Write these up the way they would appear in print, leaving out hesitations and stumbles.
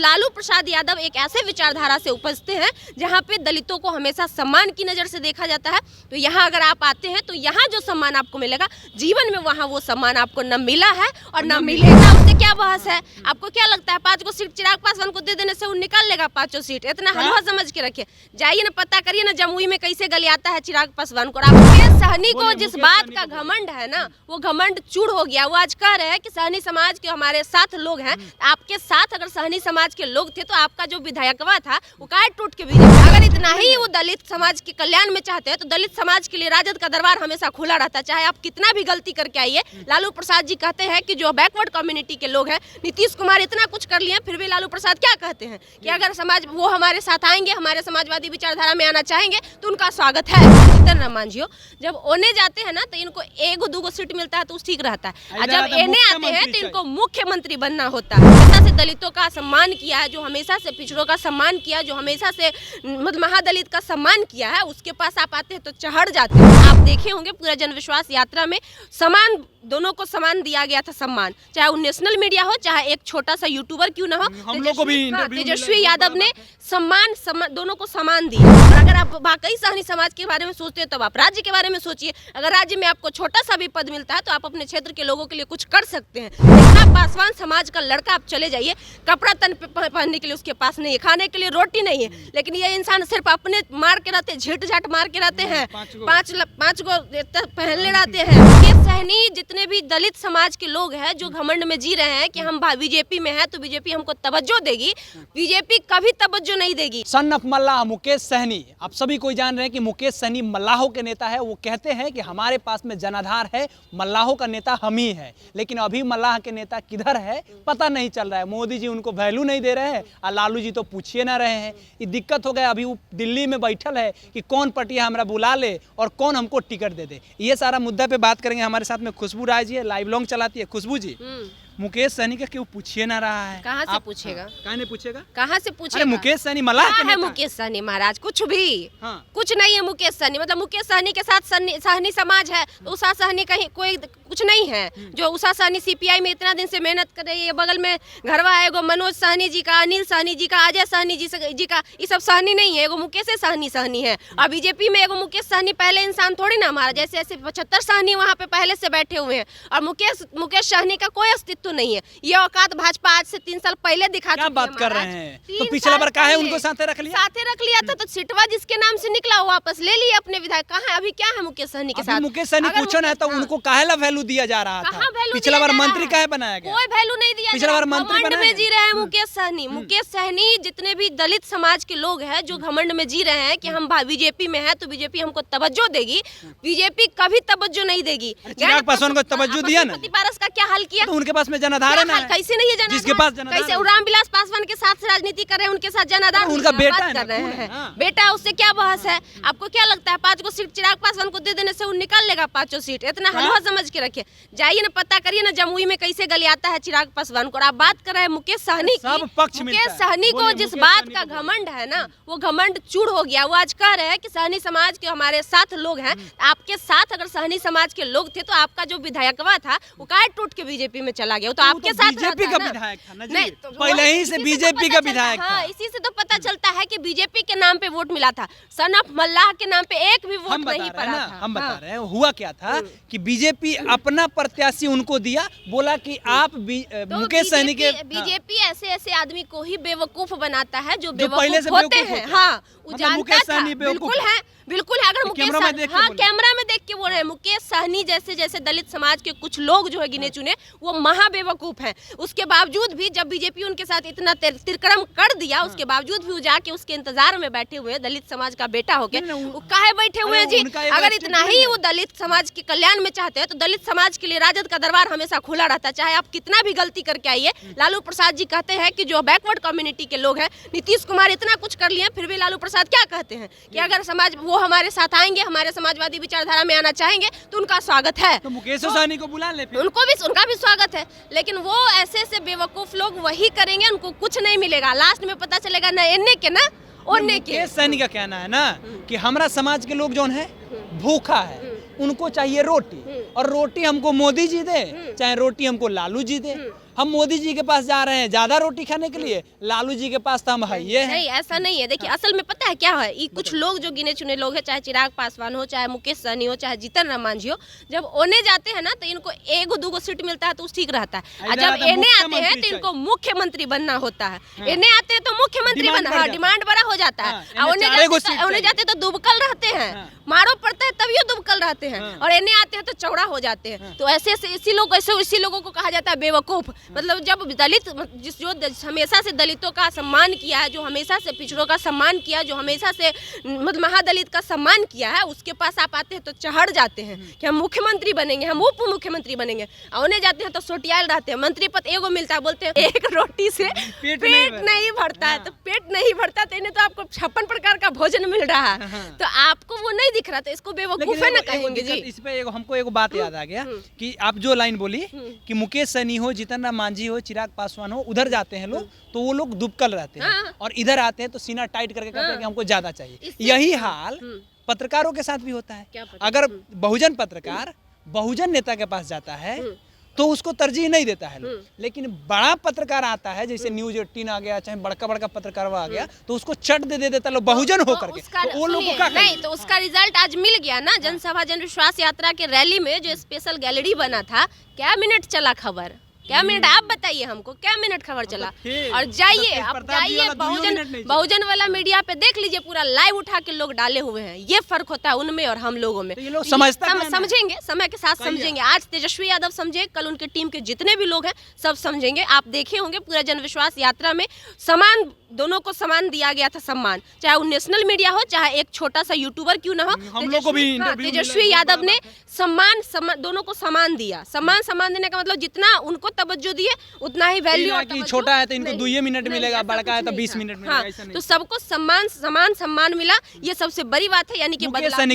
लालू प्रसाद यादव एक ऐसे विचारधारा से उपजते हैं जहाँ पे दलितों को हमेशा सम्मान की नज़र से देखा जाता है। तो यहाँ अगर आप आते हैं तो यहाँ जो सम्मान आपको मिलेगा, जीवन में वहाँ वो सम्मान आपको न मिला है और न मिलेगा। उससे क्या बहस है? आपको क्या लगता है 5 सीट चिराग पासवान को दे देने से वो निकाल लेगा 5 सीट? इतना हलवा समझ के रखिए, जाइए ना, पता करिए ना जमुई में कैसे गलियाता है चिराग पासवान को। आपके सहनी को जिस बात का घमंड है ना, वो घमंड चूड़ हो गया। वो आज कह रहे हैं कि सहनी समाज के हमारे साथ लोग हैं। आपके साथ अगर सहनी समाज के लोग थे तो आपका जो विधायकवा था वो काहे टूट के बीजेपी? अगर इतना ही वो दलित समाज के कल्याण में चाहते हैं तो दलित समाज के लिए राजद का दरबार हमेशा खुला रहता, चाहे आप कितना भी गलती करके आइए। लालू प्रसाद जी कहते हैं कि जो बैकवर्ड कम्युनिटी के लोग हैं, नीतीश कुमार इतना कुछ कर लिए, फिर भी लालू प्रसाद क्या कहते हैं कि अगर समाज वो हमारे साथ आएंगे, हमारे समाजवादी विचारधारा में आना चाहेंगे तो उनका स्वागत है। जीतन राम मांझियों जब ओने जाते हैं ना तो इनको 1-2 सीट मिलता है तो ठीक रहता है, और जब एने आते हैं तो इनको मुख्यमंत्री बनना होता है। हमेशा से दलितों का सम्मान किया है, जो हमेशा से पिछड़ों का सम्मान किया, जो हमेशा से मतलब महादलित का सम्मान किया है, उसके पास आप आते हैं तो चढ़ जाते हैं। आप देखे होंगे पूरा जन विश्वास यात्रा में समान, दोनों को समान दिया गया था सम्मान, चाहे वो नेशनल मीडिया हो चाहे एक छोटा सा यूट्यूबर क्यों ना हो। हम लोग को भी तेजस्वी यादव ने सम्मान दोनों को समान दिया। और अगर आप वाकई सहनी समाज के बारे में सोचते हैं तो आप राज्य के बारे में सोचिए। अगर राज्य में आपको छोटा सा भी पद मिलता है तो आप अपने क्षेत्र के लोगों के लिए कुछ कर सकते हैं। लेकिन आप पासवान समाज का लड़का, आप चले जाइए, कपड़ा तन पे पहनने के लिए उसके पास नहीं है, खाने के लिए रोटी नहीं है, लेकिन ये इंसान सिर्फ अपने मार के रहते, झीट झाट मार के रहते हैं, 5 गो पहनले रहते हैं। ये सहनी जितने भी दलित समाज के लोग हैं जो घमंड में जी रहे हैं कि हम बीजेपी में है तो बीजेपी हमको तवज्जो देगी, बीजेपी कभी तवज्जो नहीं देगी। सन ऑफ मल्लाह मुकेश सहनी, आप सभी कोई जान रहे हैं कि मुकेश सहनी मल्लाहों के नेता है। वो कहते हैं कि हमारे पास में जनाधार है, मल्लाहों का नेता हम ही है। लेकिन अभी मल्लाह के नेता किधर है पता नहीं चल रहा है। मोदी जी उनको वैल्यू नहीं दे रहे हैं और लालू जी तो पूछिए ना रहे हैं। ये दिक्कत हो गया। अभी वो दिल्ली में बैठल है कि कौन पटिया हमारा बुला ले और कौन हमको टिकट दे दे। ये सारा मुद्दा पे बात करेंगे। हमारे साथ में खुशबू राय जी है, लाइव लॉन्ग चलाती है। खुशबू जी, मुकेश सहनी का क्यों पूछिए ना रहा है? कहाँ से पूछेगा? कहाँ नहीं पूछेगा? कहाँ से पूछेगा? मुकेश सहनी मल्लाह के है मुकेश सहनी महाराज, कुछ भी कुछ हाँ। नहीं है मुकेश सहनी। मतलब मुकेश सहनी के साथ सहनी समाज है तो उषा सहनी कहीं कोई कुछ नहीं है। जो उषा सहनी सीपीआई में इतना दिन से मेहनत कर रही है, बगल में घरवा है एगो मनोज सहनी जी का, अनिल सहनी जी का, अजय सहनी जी का, ये सब सहनी नहीं है, एगो मुकेश सहनी है। और बीजेपी में एगो मुकेश सहनी पहले इंसान थोड़ी ना हमारा, जैसे ऐसे 75 सहनी वहाँ पे पहले से बैठे हुए हैं और मुकेश सहनी का कोई अस्तित्व नहीं है। ये औकात भाजपा आज से 3 साल पहले दिखा क्या बात कर रहे हैं? तो पिछला बार काहे उनको साथे रख लिया था तो सीटवा जिसके नाम से निकला वो वापस ले लिए अपने विधायक। कहाँ है अभी? क्या है मुकेश सहनी के साथ? मुकेश सहनी पूछो ना तो उनको काहे ला वैल्यू दिया जा रहा था? पिछला बार मंत्री काहे बनाया गया? कोई वैल्यू नहीं दिया। पिछला बार मंत्री में जी रहे हैं मुकेश सहनी। मुकेश सहनी जितने भी दलित समाज के लोग हैं जो घमंड में जी रहे हैं कि हम बीजेपी में है तो बीजेपी हमको तवज्जो देगी, बीजेपी कभी तवज्जो नहीं देगी। चिराग पासवान को तवज्जो दिया ना? पारस का क्या हाल किया? तो उनके पास में जनाधार है ना? कैसे नहीं है जनाधार? जिसके पास जनाधार कैसे रामविलास पासवान के साथ राजनीति कर रहे हैं, उनके साथ जनाधार उनका बेटा कर रहे हैं। बेटा, उससे क्या बहस है? आपको क्या लगता है 5 सीट चिराग पासवान को दे देने से वो निकाल लेगा 5 सीट? इतना हलवा समझ के रखिए, जाइए ना, पता करिए ना जमुई में कैसे गलियाता है चिराग पासवान को। आप बात कर रहे हैं मुकेश सहनी की। मुकेश सहनी को जिस बात का घमंड है ना, वो घमंड चूड़ हो गया। वो आज कह रहे हैं कि सहनी समाज के हमारे साथ लोग हैं। आपके साथ अगर सहनी समाज के लोग थे तो आपका जो विधायकवा था वो काहे टूट के बीजेपी में चला गया? तो आपके साथ बीजेपी का विधायक था ना जी, पहले ही से बीजेपी का विधायक था। इसी से तो पता चलता है कि बीजेपी के नाम पे वोट मिला था, सन ऑफ मल्लाह के नाम पे एक भी वोट नहीं पड़ा था। हम बता रहे हैं हुआ क्या था कि बीजेपी अपना प्रत्याशी उनको दिया, बोला कि आप मुकेश सहनी के। बीजेपी ऐसे आदमी को ही बेवकूफ बनाता है जो बेवकूफ होते हैं। हाँ, मुकेश सहनी बिल्कुल है। अगर मुकेश कैमरा में देख के बोल रहे हैं, मुकेश सहनी जैसे दलित समाज के कुछ लोग जो है गिने चुने वो महा बेवकूफ हैं। उसके बावजूद भी जब बीजेपी उनके साथ इतना तिरकरम कर दिया, उसके बावजूद भी वो जाके उसके इंतजार में बैठे हुए हैं। दलित समाज का बेटा होके वो काहे बैठे हुए हैं जी? अगर इतना ही वो दलित समाज के कल्याण में चाहते हैं तो दलित समाज के लिए राजद का दरबार हमेशा खुला रहता, चाहे आप कितना भी गलती करके आइए। लालू प्रसाद जी कहते हैं कि जो बैकवर्ड कम्युनिटी के लोग हैं, नीतीश कुमार इतना कुछ कर लिए, फिर भी लालू प्रसाद क्या कहते हैं कि अगर समाज वो हमारे साथ आएंगे, हमारे समाजवादी विचारधारा में आना चाहेंगे तो उनका स्वागत है। तो मुकेश सहनी को बुला ले, उनका भी स्वागत है। लेकिन वो ऐसे बेवकूफ लोग वही करेंगे, उनको कुछ नहीं मिलेगा। लास्ट में पता चलेगा ना एने के ना ओने के। मुकेश सहनी का कहना है ना कि हमारा समाज के लोग जो है भूखा है, उनको चाहिए रोटी, और रोटी हमको मोदी जी दे चाहे रोटी हमको लालू जी दे। हम मोदी जी के पास जा रहे हैं ज्यादा रोटी खाने के लिए, लालू जी के पास तो हम है ये है। नहीं, ऐसा नहीं है। देखिए असल में पता है क्या है, ये कुछ लोग जो गिने चुने लोग हैं, चाहे चिराग पासवान हो, चाहे मुकेश सहनी हो, चाहे जीतन राम मांझी हो, जब ओने जाते हैं ना तो इनको एक दो सीट मिलता है तो ठीक रहता है, और जब इन्हें आते हैं तो इनको मुख्यमंत्री बनना होता है। इन्हें आते हैं तो मुख्यमंत्री बनना, डिमांड बड़ा हो जाता है। उन्हें जाते तो दुबकल रहते हैं, मारो पड़ता है तभी दुबकल रहते हैं, और इन्हें आते हैं तो चौड़ा हो जाते हैं। तो ऐसे इसी लोगों को कहा जाता है बेवकूफ। मतलब जब दलित जो हमेशा से दलितों का सम्मान किया है, जो हमेशा से पिछड़ों का सम्मान किया, जो हमेशा से मतलब महादलित का सम्मान किया है, उसके पास आप आते हैं तो चढ़ जाते हैं कि हम मुख्यमंत्री बनेंगे, हम उप मुख्यमंत्री बनेंगे। और उन्हें जाते हैं तो सोटियाल रहते हैं, मंत्री पद एगो मिलता है, बोलते हैं एक रोटी से पेट नहीं भरता है। तो पेट नहीं भरता तो इन्हें तो आपको 56 प्रकार का भोजन मिल रहा है, तो आपको वो नहीं दिख रहा, तो इसको बेवकूफ है ना कहेंगे जी। इस पे हमको एक बात याद आ गया कि आप जो लाइन बोली कि मुकेश सहनी हो, जीतन राम मांझी हो, चिराग पासवान हो, उधर जाते हैं लोग तो वो लोग दुबकल रहते हैं, और इधर आते हैं तो सीना टाइट करके कहते हैं कि हमको ज्यादा चाहिए। यही हाल पत्रकारों के साथ भी होता है। अगर बहुजन पत्रकार बहुजन नेता के पास जाता है तो उसको तरजीह नहीं देता है लोग, लेकिन बड़ा पत्रकार आता है, जैसे न्यूज 18 आ गया, चाहे बड़का पत्रकार आ गया, तो उसको चट दे देता है बहुजन होकर के। तो वो लोगों का नहीं, तो उसका रिजल्ट आज मिल गया ना। जनसभा जन विश्वास यात्रा के रैली में जो स्पेशल गैलरी बना था, क्या मिनट चला खबर, क्या मिनट आप बताइए हमको, क्या मिनट खबर चला। और जाइए आप जाइए बहुजन वाला मीडिया पे देख लीजिए, पूरा लाइव उठा के लोग डाले हुए हैं। ये फर्क होता है उनमें और हम लोगों में। तो समझेंगे, समय के साथ समझेंगे। आज तेजस्वी यादव समझे, कल उनके टीम के जितने भी लोग हैं सब समझेंगे। आप देखे होंगे पूरा जन विश्वास यात्रा में समान, दोनों को समान दिया गया था सम्मान, चाहे वो नेशनल मीडिया हो, चाहे एक छोटा सा यूट्यूबर क्यों ना हो। तेजस्वी यादव ने सम्मान दोनों को समान दिया। सम्मान देने का मतलब जितना उनको तवज्जो दिए उतना ही वैल्यू। कि छोटा है तो इनको 2 मिनट मिलेगा, बड़का है तो 20 मिनट मिलेगा। हाँ, तो सबको सम्मान मिला, ये सबसे बड़ी बात है। यानी कि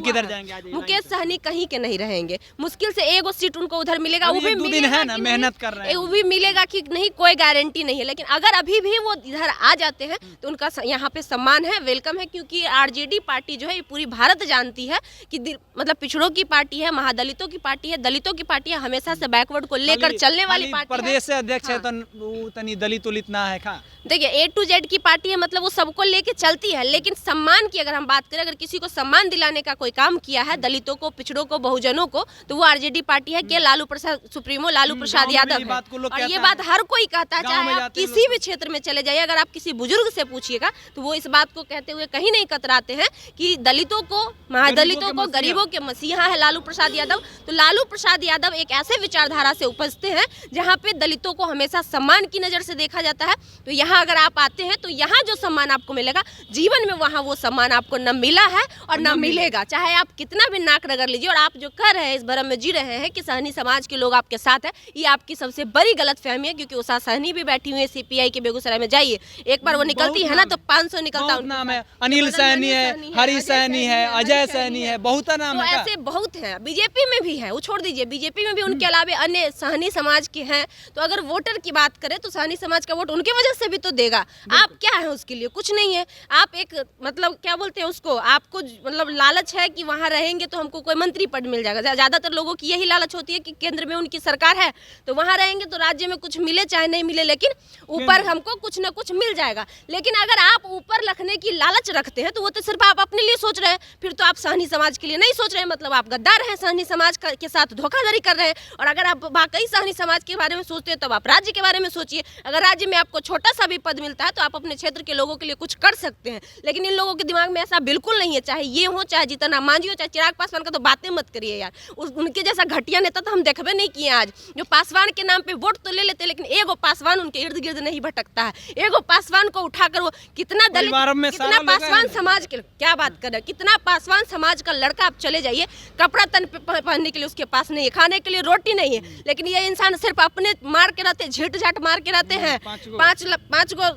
किधर जाएंगे? मुकेश सहनी कहीं के नहीं रहेंगे, मुश्किल से एगो सीट उनको उधर मिलेगा, वो भी है ना, मेहनत कर रहे हैं, वो भी मिलेगा कि नहीं कोई गारंटी नहीं है। लेकिन अगर अभी भी वो इधर आ जाते हैं तो उनका यहाँ पे सम्मान है, वेलकम है। क्योंकि आरजेडी पार्टी जो है पूरी भारत जानती है कि मतलब पिछड़ों की पार्टी है, महादलितों की पार्टी है, दलितों की पार्टी है, हमेशा से बैकवर्ड को लेकर चलने वाली पार्टी है। प्रदेश से अध्यक्ष है तो तनी दलित उलित ना है। देखिए A to Z की पार्टी है, मतलब वो सबको लेके चलती है। लेकिन सम्मान की अगर हम बात करें, अगर किसी को सम्मान दिलाने का कोई काम किया है दलितों को, पिछड़ों को, बहुजनों को, तो वो आरजेडी पार्टी है कि लालू प्रसाद सुप्रीमो लालू प्रसाद यादव है। और ये बात हर कोई कहता है, चाहे आप किसी भी क्षेत्र में चले जाइए। अगर आप किसी बुजुर्ग से पूछिएगा तो वो इस बात को कहते हुए कहीं नहीं कतराते हैं कि दलितों को, महादलितों को, गरीबों के मसीहा है लालू प्रसाद यादव। तो लालू प्रसाद यादव एक ऐसे विचारधारा से उपजते हैं जहाँ पे दलितों को हमेशा सम्मान की नज़र से देखा जाता है। तो यहाँ अगर आप आते हैं तो यहाँ जो सम्मान आपको मिलेगा, जीवन में वहाँ वो सम्मान आपको न मिला है और न मिलेगा। चाहे आप कितना भी नाक रगड़ लीजिए। और आप जो कर रहे हैं, इस भरम में जी रहे हैं कि सहनी समाज के लोग आपके साथ है, ये आपकी सबसे बड़ी गलतफहमी है। क्योंकि उषा सहनी भी बैठी हुई है CPI के बेगूसराय में, जाइए एक बार वो निकलती है ना तो 500 निकलता है। नाम है अनिल सहनी है, हरी सहनी है, अजय सहनी है, बहुत नाम है। ऐसे बहुत हैं, बीजेपी में भी है, वो छोड़ दीजिए, बीजेपी में भी उनके अलावे अन्य सहनी समाज के हैं। तो अगर वोटर की बात करें तो सहनी समाज का वोट उनकी वजह से भी तो देगा। आप क्या है उसके लिए? कुछ नहीं है। आप एक मतलब क्या बोलते हैं उसको, आपको मतलब लालच है कि वहाँ रहेंगे तो हमको कोई मंत्री पद मिल जाएगा। ज़्यादातर लोगों की यही लालच होती है कि केंद्र में उनकी सरकार है तो वहाँ रहेंगे तो राज्य में कुछ मिले चाहे नहीं मिले, लेकिन ऊपर हमको कुछ ना कुछ मिल जाएगा। लेकिन अगर आप ऊपर रखने की लालच रखते हैं तो वो तो सिर्फ आप अपने लिए सोच रहे हैं, फिर तो आप सहनी समाज के लिए नहीं सोच रहे हैं। मतलब आप गद्दार हैं, सहनी समाज के साथ धोखाधड़ी कर रहे हैं। और अगर आप वाकई सहनी समाज के बारे में सोचते हैं तब आप राज्य के बारे में सोचिए। अगर राज्य में आपको छोटा सा भी पद मिलता है तो आप अपने क्षेत्र के लोगों के लिए कुछ कर सकते हैं। लेकिन इन लोगों के दिमाग में ऐसा बिल्कुल नहीं है, चाहे ये हो, चाहे जीतन राम मांझी हो, चाहे चिराग पासवान का तो बातें मत करिए यार। उनके जैसा घटिया नेता तो हम देखबे नहीं किए आज, जो पासवान के नाम पे वोट तो ले लेते लेकिन एगो पासवान उनके इर्द गिर्द नहीं भटकता है। एगो पासवान को उठाकर वो कितना दलित, कितना पासवान समाज के, क्या बात कर रहे हैं, कितना पासवान समाज का लड़का आप चले जाइए, कपड़ा तन पे पहनने के लिए उसके पास नहीं है, खाने के लिए रोटी नहीं है। लेकिन ये इंसान सिर्फ अपने मार के रहते, झीट झाट मार के रहते हैं, पाँच गो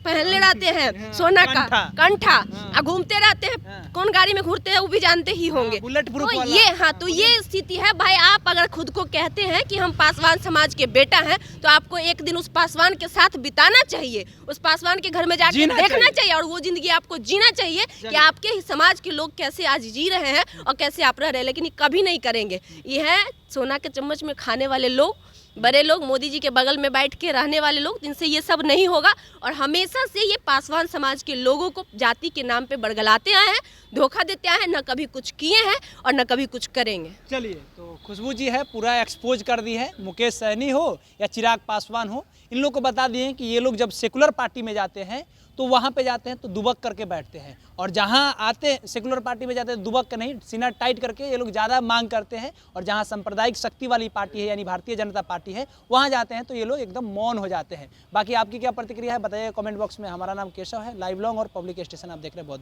पहनले रहते हैं सोना का कंठा, घूमते रहते हैं। कौन गाड़ी में घूमते हैं वो भी जानते ही होंगे। तो ये तो ये स्थिति है भाई। आप अगर खुद को कहते हैं कि हम पासवान समाज के बेटा हैं तो आपको एक दिन उस पासवान के साथ बिताना चाहिए, उस पासवान के घर में जाकर देखना चाहिए और वो जिंदगी आपको जीना चाहिए कि आपके ही समाज के लोग कैसे आज जी रहे हैं और कैसे आप रह रहे हैं। लेकिन ये कभी नहीं करेंगे। ये है सोना के चम्मच में खाने वाले लोग बड़े लोग, मोदी जी के बगल में बैठ के रहने वाले लोग, जिनसे ये सब नहीं होगा। और हमेशा से ये पासवान समाज के लोगों को जाति के नाम पे बड़गलाते आए हैं, धोखा देते आए हैं, न कभी कुछ किए हैं और न कभी कुछ करेंगे। चलिए, तो खुशबू जी है पूरा एक्सपोज कर दी है। मुकेश सहनी हो या चिराग पासवान हो, इन लोग को बता दिए कि ये लोग जब सेकुलर पार्टी में जाते हैं तो वहाँ पे जाते हैं तो दुबक करके बैठते हैं, और जहाँ आते सेकुलर पार्टी में जाते हैं दुबक के नहीं, सीना टाइट करके ये लोग ज़्यादा मांग करते हैं। और जहाँ सांप्रदायिक शक्ति वाली पार्टी है यानी भारतीय जनता पार्टी है, वहाँ जाते हैं तो ये लोग एकदम मौन हो जाते हैं। बाकी आपकी क्या प्रतिक्रिया है बताइए कमेंट बॉक्स में। हमारा नाम केशव है, लाइव लॉन्ग और पब्लिक स्टेशन आप देख रहे हैं। बहुत